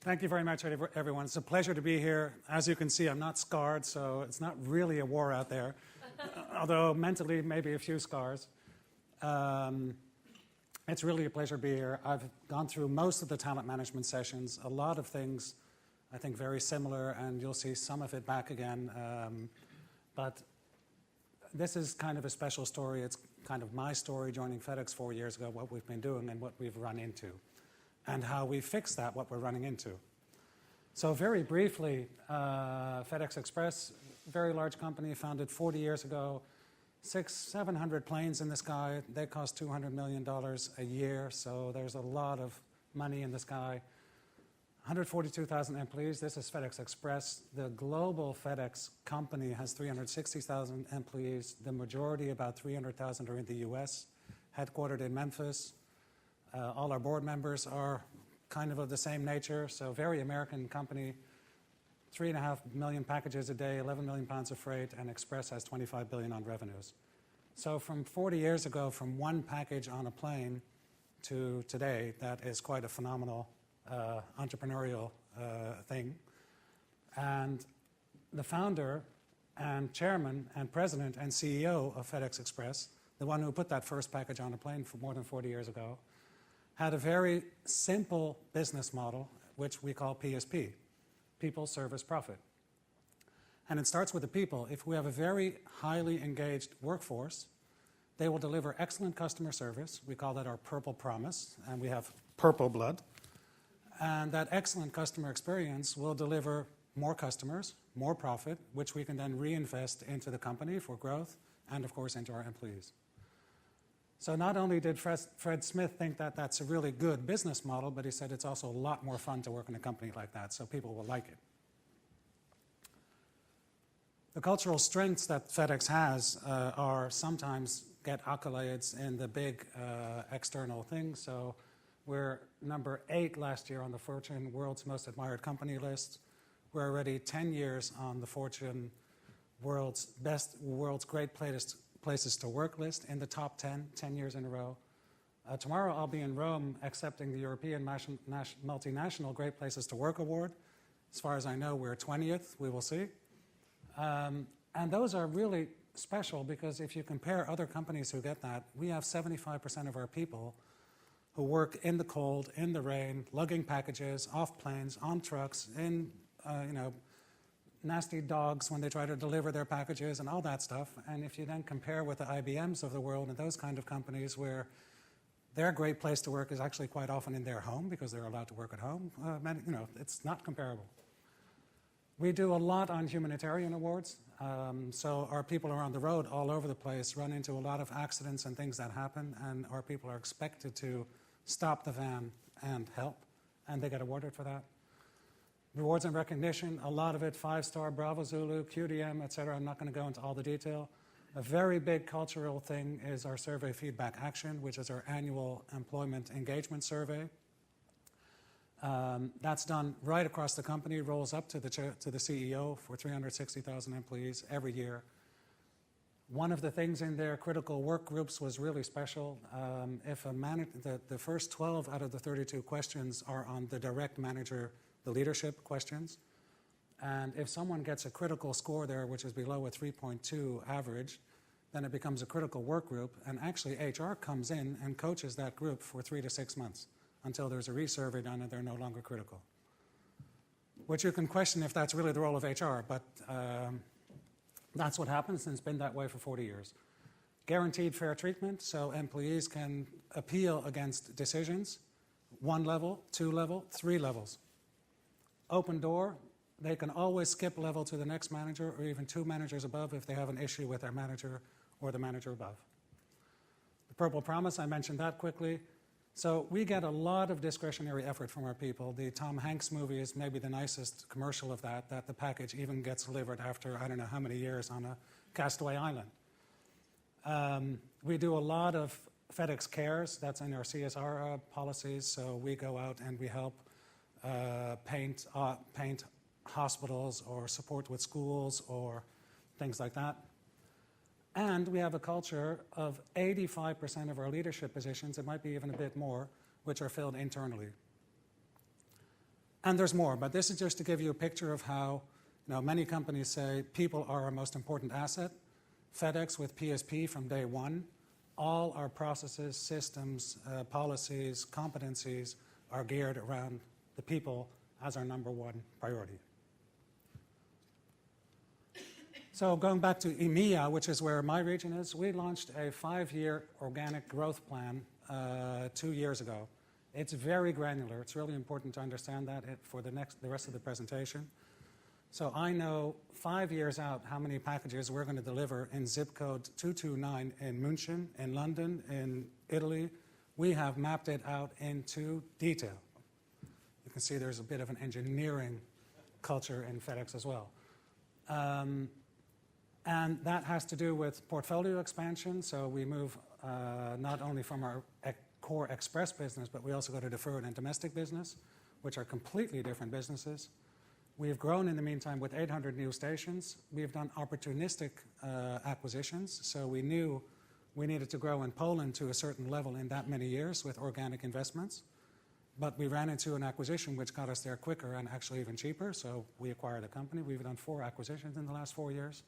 Thank you very much, everyone. It's a pleasure to be here. As you can see, I'm not scarred, so it's not really a war out there, although mentally, maybe a few scars. It's really a pleasure to be here. I've gone through most of the talent management sessions, a lot of things, I think, very similar, and you'll see some of it back again. But this is kind of a special story. It's kind of my story joining FedEx 4 years ago, what we've been doing and what we've run into, and how we fixed that, what we're running into. So very briefly, FedEx Express, very large company, founded 40 years ago, 700 planes in the sky. They cost $200 million a year, so there's a lot of money in the sky. 142,000 employees. This is FedEx Express. The global FedEx company has 360,000 employees. The majority, about 300,000, are in the US, headquartered in Memphis. All our board members are kind of the same nature, so very American company. 3.5 million packages a day, 11 million pounds of freight, and Express has 25 billion on revenues. So from 40 years ago, from one package on a plane to today, that is quite a phenomenal entrepreneurial thing. And the founder and chairman and president and CEO of FedEx Express, the one who put that first package on a plane for more than 40 years ago, had a very simple business model, which we call PSP, People, Service, Profit. And it starts with the people. If we have a very highly engaged workforce, they will deliver excellent customer service. We call that our purple promise, and we have purple blood. And that excellent customer experience will deliver more customers, more profit, which we can then reinvest into the company for growth and, of course, into our employees. So not only did Fred Smith think that that's a really good business model, but he said it's also a lot more fun to work in a company like that, so people will like it. The cultural strengths that FedEx has are sometimes get accolades in the big external things. So we're number 8 last year on the Fortune World's Most Admired Company list. We're already 10 years on the Fortune World's Great Places to Work list in the top 10 years in a row. Tomorrow I'll be in Rome accepting the European Multinational Great Places to Work Award. As far as I know, we're 20th. We will see. And those are really special because if you compare other companies who get that, we have 75% of our people who work in the cold, in the rain, lugging packages, off planes, on trucks, in nasty dogs when they try to deliver their packages and all that stuff. And if you then compare with the IBMs of the world and those kind of companies where their great place to work is actually quite often in their home because they're allowed to work at home, it's not comparable. We do a lot on humanitarian awards. So our people are on the road all over the place, run into a lot of accidents and things that happen, and our people are expected to stop the van and help, and they get awarded for that. Rewards and recognition, a lot of it, 5-star, Bravo Zulu, QDM, etc. I'm not going to go into all the detail. A very big cultural thing is our survey feedback action, which is our annual employment engagement survey. That's done right across the company, rolls up to the CEO for 360,000 employees every year. One of the things in their critical work groups was really special. If the first 12 out of the 32 questions are on the direct manager, the leadership questions. And if someone gets a critical score there, which is below a 3.2 average, then it becomes a critical work group. And actually, HR comes in and coaches that group for 3 to 6 months until there's a resurvey done and they're no longer critical. Which you can question if that's really the role of HR, but that's what happens, and it's been that way for 40 years. Guaranteed fair treatment, so employees can appeal against decisions, 1 level, 2 level, 3 levels. Open door, they can always skip level to the next manager or even 2 managers above if they have an issue with their manager or the manager above. The Purple Promise, I mentioned that quickly. So we get a lot of discretionary effort from our people. The Tom Hanks movie is maybe the nicest commercial of that the package even gets delivered after I don't know how many years on a castaway island. We do a lot of FedEx Cares, that's in our CSR policies, so we go out and we help paint hospitals or support with schools or things like that. And we have a culture of 85% of our leadership positions, it might be even a bit more, which are filled internally. And there's more, but this is just to give you a picture of how, many companies say people are our most important asset. FedEx with PSP from day one, all our processes, systems, policies, competencies are geared around the people as our number one priority. So going back to EMEA, which is where my region is, we launched a 5-year organic growth plan 2 years ago. It's very granular. It's really important to understand that for the rest of the presentation. So I know 5 years out how many packages we're going to deliver in zip code 229 in München, in London, in Italy. We have mapped it out into detail. You can see there's a bit of an engineering culture in FedEx as well. And that has to do with portfolio expansion. So we move not only from our core express business, but we also go to deferred and domestic business, which are completely different businesses. We've grown in the meantime with 800 new stations. We've done opportunistic acquisitions. So we knew we needed to grow in Poland to a certain level in that many years with organic investments. But we ran into an acquisition which got us there quicker and actually even cheaper. So we acquired a company. We've done 4 acquisitions in the last 4 years.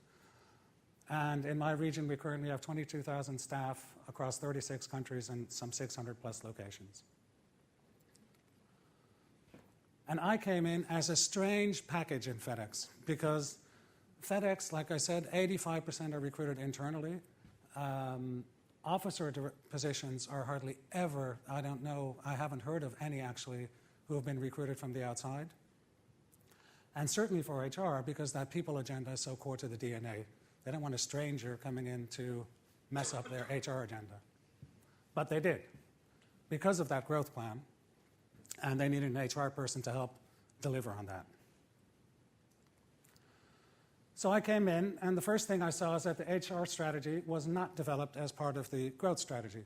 And in my region, we currently have 22,000 staff across 36 countries and some 600 plus locations. And I came in as a strange package in FedEx because FedEx, like I said, 85% are recruited internally. Officer positions are hardly ever, I don't know, I haven't heard of any actually who have been recruited from the outside. And certainly for HR, because that people agenda is so core to the DNA. They don't want a stranger coming in to mess up their HR agenda. But they did, because of that growth plan, and they needed an HR person to help deliver on that. So I came in, and the first thing I saw is that the HR strategy was not developed as part of the growth strategy.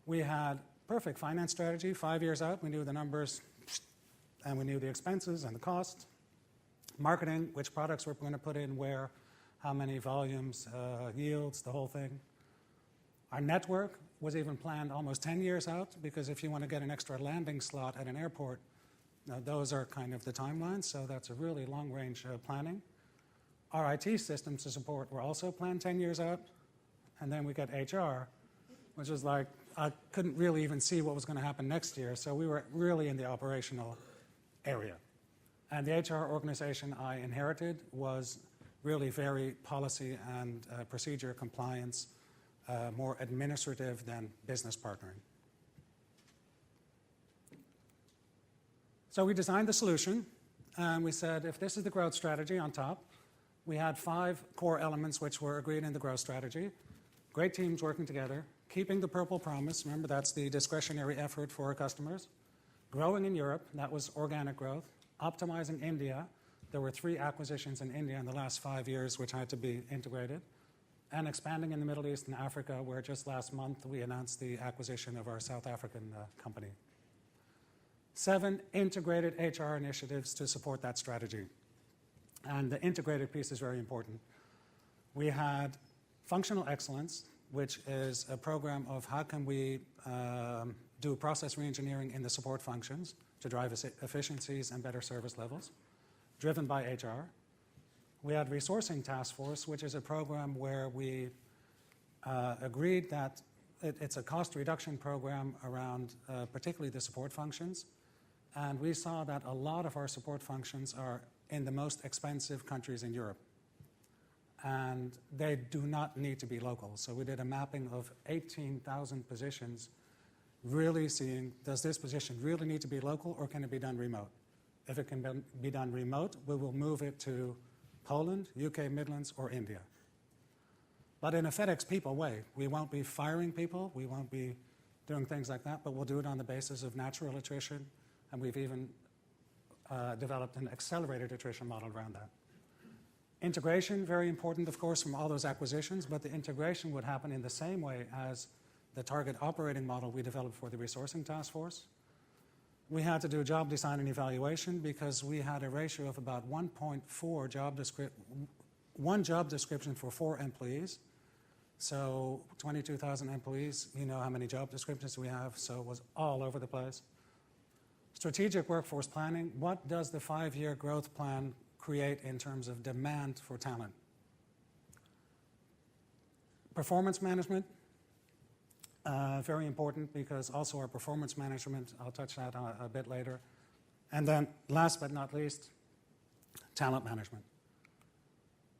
We had perfect finance strategy, 5 years out. We knew the numbers, and we knew the expenses and the cost. Marketing, which products we're going to put in where, how many volumes, yields, the whole thing. Our network was even planned almost 10 years out, because if you want to get an extra landing slot at an airport, those are kind of the timelines, so that's a really long-range planning. Our IT systems to support were also planned 10 years out, and then we got HR, which was like, I couldn't really even see what was going to happen next year, so we were really in the operational area. And the HR organization I inherited was really very policy and procedure compliance, more administrative than business partnering. So we designed the solution, and we said, if this is the growth strategy on top, we had 5 core elements which were agreed in the growth strategy. Great teams working together, keeping the purple promise, remember that's the discretionary effort for our customers, growing in Europe, that was organic growth, optimizing India. There were 3 acquisitions in India in the last 5 years which had to be integrated, and expanding in the Middle East and Africa, where just last month we announced the acquisition of our South African company. 7 integrated HR initiatives to support that strategy. And the integrated piece is very important. We had functional excellence, which is a program of how can we do process reengineering in the support functions to drive efficiencies and better service levels, driven by HR. We had Resourcing Task Force, which is a program where we agreed that it's a cost reduction program around particularly the support functions. And we saw that a lot of our support functions are in the most expensive countries in Europe. And they do not need to be local. So we did a mapping of 18,000 positions, really seeing, does this position really need to be local or can it be done remote? If it can be done remote, we will move it to Poland, UK Midlands, or India. But in a FedEx people way. We won't be firing people, we won't be doing things like that, but we'll do it on the basis of natural attrition, and we've even developed an accelerated attrition model around that. Integration, very important, of course, from all those acquisitions, but the integration would happen in the same way as the target operating model we developed for the Resourcing Task Force. We had to do job design and evaluation because we had a ratio of about 1.4 one job description for 4 employees. So 22,000 employees, you know how many job descriptions we have, so it was all over the place. Strategic workforce planning, what does the 5-year growth plan create in terms of demand for talent? Performance management, very important, because also our performance management, I'll touch that a bit later. And then last but not least, talent management.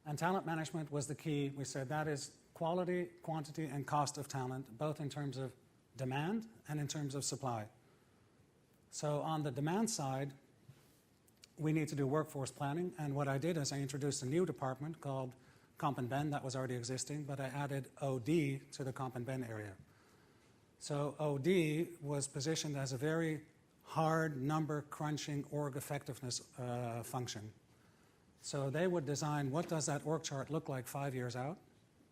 And talent management was the key. We said that is quality, quantity, and cost of talent, both in terms of demand and in terms of supply. So on the demand side, we need to do workforce planning. And what I did is I introduced a new department called Comp and Ben that was already existing, but I added OD to the Comp and Ben area. So OD was positioned as a very hard number crunching org effectiveness function. So they would design what does that org chart look like 5 years out,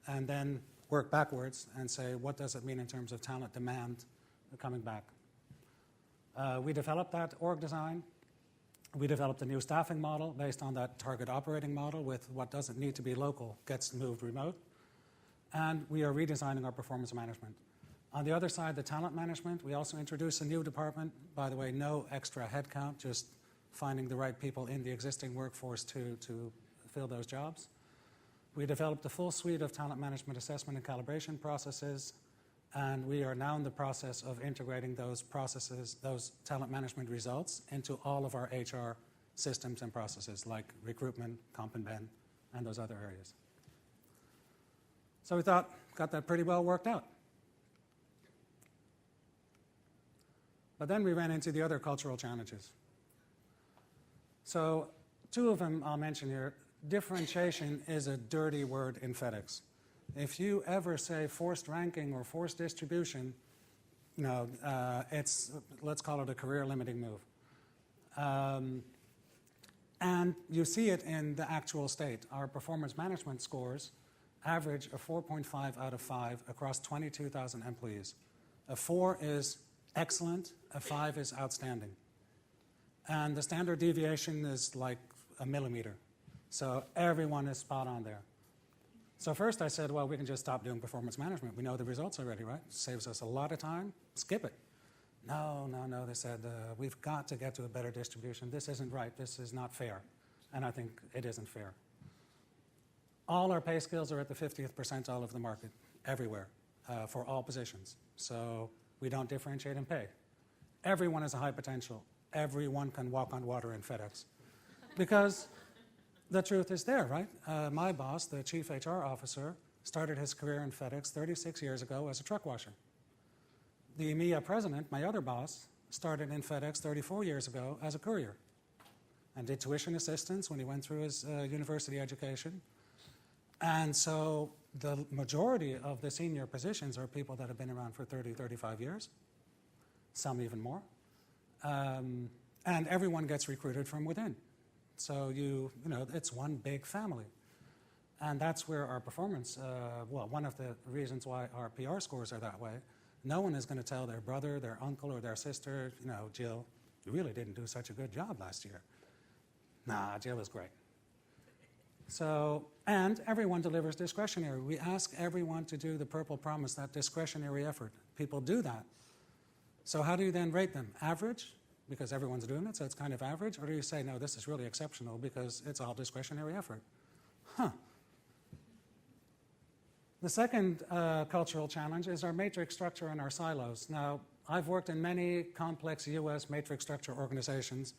and then work backwards and say what does it mean in terms of talent demand coming back. We developed that org design. We developed a new staffing model based on that target operating model with what doesn't need to be local gets moved remote. And we are redesigning our performance management. On the other side, the talent management, we also introduced a new department. By the way, no extra headcount, just finding the right people in the existing workforce to fill those jobs. We developed a full suite of talent management assessment and calibration processes, and we are now in the process of integrating those processes, those talent management results, into all of our HR systems and processes like recruitment, Comp and Ben, and those other areas. So we thought, got that pretty well worked out. But then we ran into the other cultural challenges. So 2 of them I'll mention here. Differentiation is a dirty word in FedEx. If you ever say forced ranking or forced distribution, no, it's, let's call it a career-limiting move. And you see it in the actual state. Our performance management scores average a 4.5 out of 5 across 22,000 employees. A 4 is excellent, a 5 is outstanding. And the standard deviation is like a millimeter. So everyone is spot on there. So first I said, well, we can just stop doing performance management. We know the results already, right? Saves us a lot of time. Skip it. No, they said, we've got to get to a better distribution. This isn't right. This is not fair. And I think it isn't fair. All our pay scales are at the 50th percentile of the market, everywhere, for all positions. So we don't differentiate in pay. Everyone has a high potential. Everyone can walk on water in FedEx. Because the truth is there, right? My boss, the chief HR officer, started his career in FedEx 36 years ago as a truck washer. The EMEA president, my other boss, started in FedEx 34 years ago as a courier and did tuition assistance when he went through his university education. And so the majority of the senior positions are people that have been around for 30, 35 years, some even more. And everyone gets recruited from within. So you know, it's one big family. And that's where our performance, well, one of the reasons why our PR scores are that way, no one is going to tell their brother, their uncle, or their sister, you know, Jill, you really didn't do such a good job last year. Nah, Jill is great. So, and everyone delivers discretionary. We ask everyone to do the purple promise, that discretionary effort. People do that. So how do you then rate them? Average, because everyone's doing it, so it's kind of average? Or do you say, no, this is really exceptional because it's all discretionary effort? The second cultural challenge is our matrix structure and our silos. Now, I've worked in many complex US matrix structure organizations,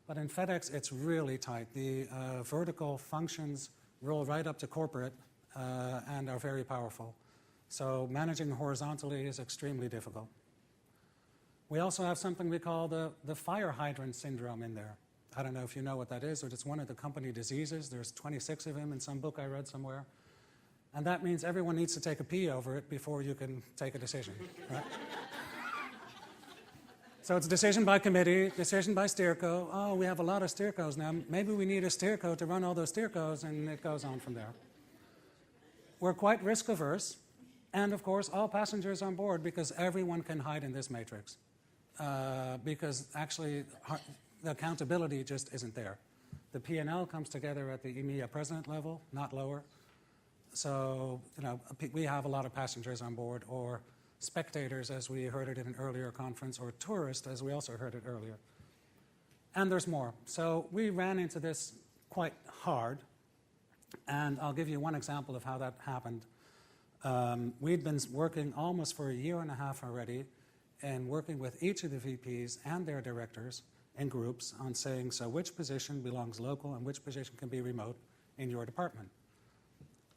but in FedEx, it's really tight. The vertical functions roll right up to corporate and are very powerful. So managing horizontally is extremely difficult. We also have something we call the fire hydrant syndrome in there. I don't know if you know what that is, or it's one of the company diseases. There's 26 of them in some book I read somewhere. And that means everyone needs to take a pee over it before you can take a decision, right? So it's decision by committee, decision by steerco. Oh, we have a lot of steercos now. Maybe we need a steerco to run all those steercos, and it goes on from there. We're quite risk averse. And of course, all passengers on board, because everyone can hide in this matrix. Because actually, the accountability just isn't there. The P&L comes together at the EMEA president level, not lower. So, you know, we have a lot of passengers on board, or spectators, as we heard it in an earlier conference, or tourists, as we also heard it earlier. And there's more. So we ran into this quite hard, and I'll give you one example of how that happened. We'd been working almost for a year and a half already, and working with each of the VPs and their directors in groups on saying, so which position belongs local and which position can be remote in your department.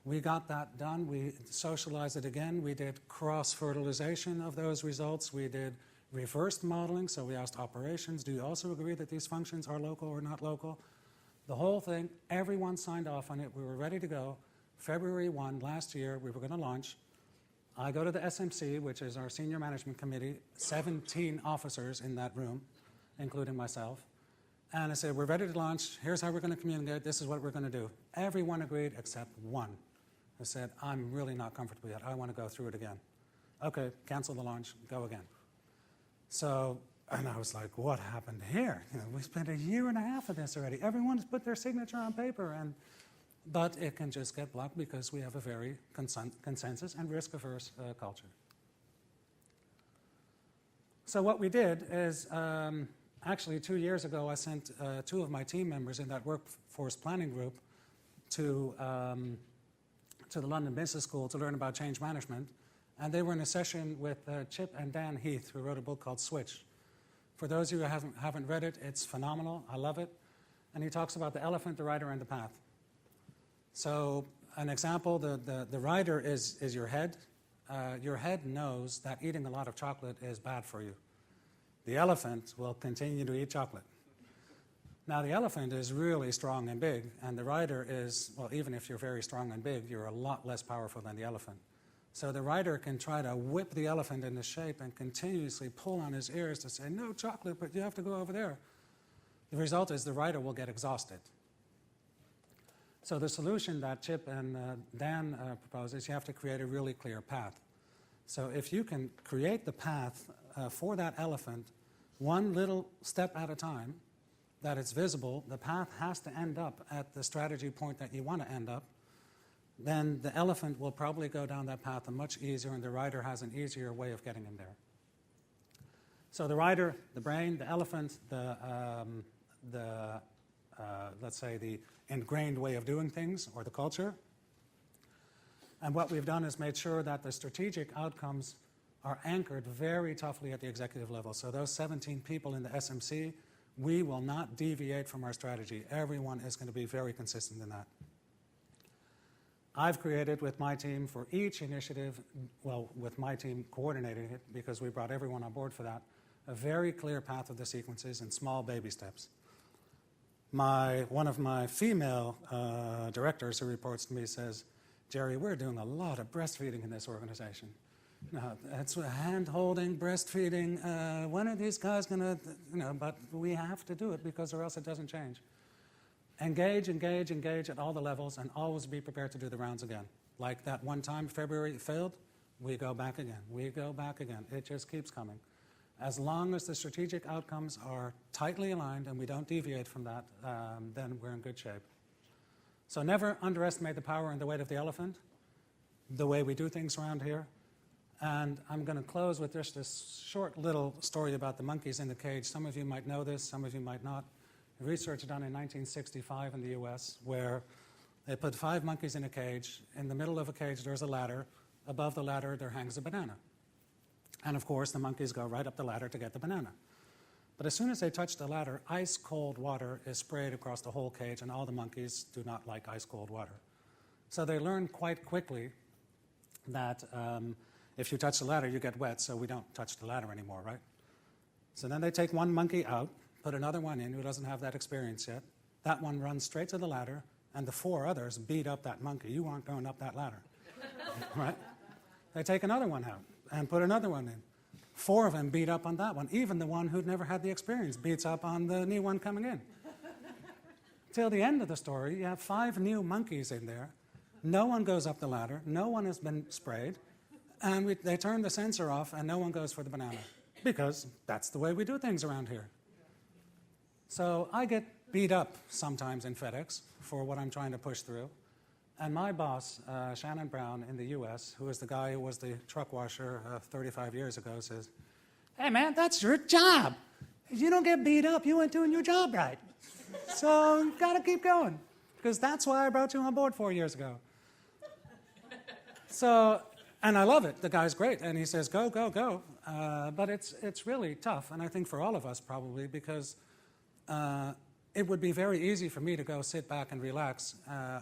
We got that done. We socialized it again. We did cross-fertilization of those results. We did reverse modeling, so we asked operations, do you also agree that these functions are local or not local? The whole thing, everyone signed off on it. We were ready to go. February 1 last year, we were going to launch. I go to the SMC, which is our senior management committee, 17 officers in that room, including myself. And I said, we're ready to launch. Here's how we're going to communicate. This is what we're going to do. Everyone agreed except one. I said, I'm really not comfortable yet. I want to go through it again. Okay, cancel the launch, go again. So, and I was like, what happened here? You know, we spent a year and a half of this already. Everyone's put their signature on paper, but it can just get blocked because we have a very consensus and risk-averse culture. So what we did is, actually 2 years ago, I sent 2 of my team members in that workforce planning group to the London Business School to learn about change management. And they were in a session with Chip and Dan Heath, who wrote a book called Switch. For those of you who haven't read it, it's phenomenal. I love it. And he talks about the elephant, the rider, and the path. So an example, the rider is your head. Your head knows that eating a lot of chocolate is bad for you. The elephant will continue to eat chocolate. Now, the elephant is really strong and big, and the rider is, well, even if you're very strong and big, you're a lot less powerful than the elephant. So the rider can try to whip the elephant into shape and continuously pull on his ears to say, no chocolate, but you have to go over there. The result is the rider will get exhausted. So the solution that Chip and Dan propose is you have to create a really clear path. So if you can create the path for that elephant, one little step at a time, that it's visible, the path has to end up at the strategy point that you want to end up, then the elephant will probably go down that path much easier, and the rider has an easier way of getting him there. So the rider, the brain, the elephant, let's say the ingrained way of doing things, or the culture. And what we've done is made sure that the strategic outcomes are anchored very toughly at the executive level. So those 17 people in the SMC, we will not deviate from our strategy. Everyone is going to be very consistent in that. I've created with my team for each initiative, well, with my team coordinating it, because we brought everyone on board for that, a very clear path of the sequences and small baby steps. One of my female directors who reports to me says, Jerry, we're doing a lot of breastfeeding in this organization. It's hand-holding, breastfeeding. When are these guys going to, but we have to do it because or else it doesn't change. Engage, engage, engage at all the levels, and always be prepared to do the rounds again. Like that one time, February, it failed, we go back again. We go back again. It just keeps coming. As long as the strategic outcomes are tightly aligned and we don't deviate from that, then we're in good shape. So never underestimate the power and the weight of the elephant, the way we do things around here. And I'm going to close with just this short little story about the monkeys in the cage. Some of you might know this, some of you might not. Research done in 1965 in the US where they put 5 monkeys in a cage. In the middle of a cage there's a ladder. Above the ladder there hangs a banana. And of course the monkeys go right up the ladder to get the banana. But as soon as they touch the ladder, ice cold water is sprayed across the whole cage, and all the monkeys do not like ice cold water. So they learn quite quickly that if you touch the ladder you get wet, so we don't touch the ladder anymore, right? So then they take one monkey out, put another one in who doesn't have that experience yet. That one runs straight to the ladder, and the 4 others beat up that monkey. You aren't going up that ladder, right? They take another one out and put another one in. 4 of them beat up on that one. Even the one who'd never had the experience beats up on the new one coming in. Till the end of the story, you have 5 new monkeys in there. No one goes up the ladder. No one has been sprayed. And they turn the sensor off, and no one goes for the banana. Because that's the way we do things around here. So I get beat up sometimes in FedEx for what I'm trying to push through. And my boss, Shannon Brown in the US, who is the guy who was the truck washer 35 years ago, says, hey man, that's your job. If you don't get beat up, you ain't doing your job right. So you got to keep going, because that's why I brought you on board 4 years ago. So, and I love it. The guy's great, and he says, go, go, go. But it's really tough, and I think for all of us probably, because it would be very easy for me to go sit back and relax.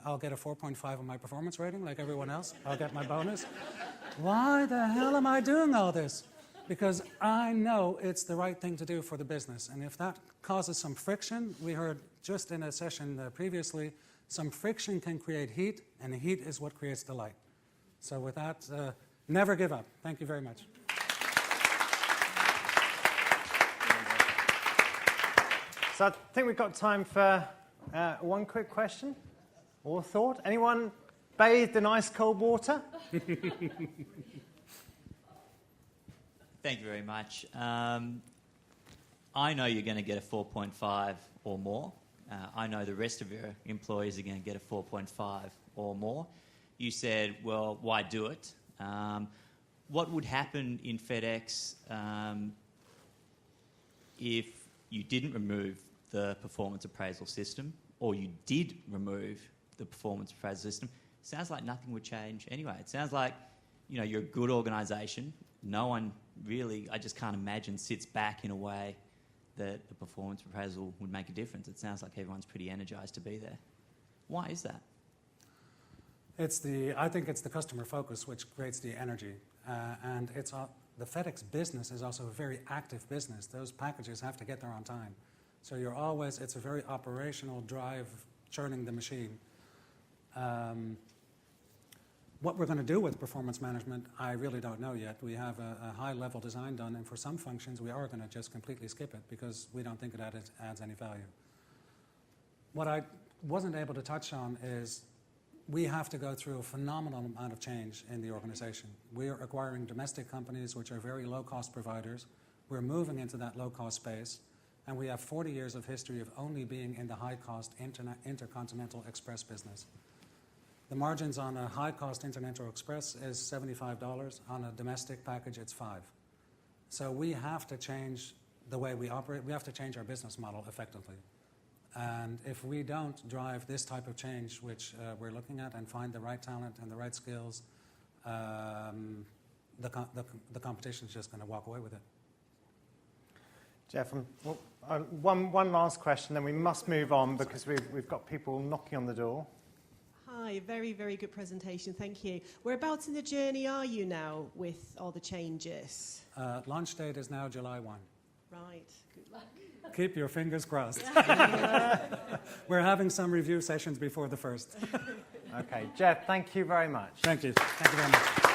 I'll get a 4.5 on my performance rating like everyone else. I'll get my bonus. Why the hell am I doing all this? Because I know it's the right thing to do for the business. And if that causes some friction, we heard just in a session previously, some friction can create heat, and heat is what creates delight. So with that, never give up. Thank you very much. So I think we've got time for one quick question or thought. Anyone bathed in ice cold water? Thank you very much. I know you're going to get a 4.5 or more. I know the rest of your employees are going to get a 4.5 or more. You said, well, why do it? What would happen in FedEx if you didn't remove the performance appraisal system, or you did remove the performance appraisal system? Sounds like nothing would change anyway. It sounds like, you know, you're a good organisation. No one really, I just can't imagine, sits back in a way that the performance appraisal would make a difference. It sounds like everyone's pretty energised to be there. Why is that? I think it's the customer focus which creates the energy. And the FedEx business is also a very active business. Those packages have to get there on time. So it's a very operational drive, churning the machine. What we're going to do with performance management, I really don't know yet. We have a high-level design done, and for some functions, we are going to just completely skip it because we don't think it adds any value. What I wasn't able to touch on is we have to go through a phenomenal amount of change in the organization. We are acquiring domestic companies which are very low-cost providers. We're moving into that low-cost space, and we have 40 years of history of only being in the high-cost intercontinental express business. The margins on a high-cost Intercontinental Express is $75. On a domestic package, it's $5. So we have to change the way we operate. We have to change our business model effectively. And if we don't drive this type of change, which we're looking at, and find the right talent and the right skills, the competition is just going to walk away with it. Jeff, one last question, then we must move on because we've got people knocking on the door. Hi, very, very good presentation. Thank you. Whereabouts in the journey are you now with all the changes? Launch date is now July 1. Right. Good luck. Keep your fingers crossed. We're having some review sessions before the 1st. Okay. Jeff, thank you very much. Thank you. Thank you very much.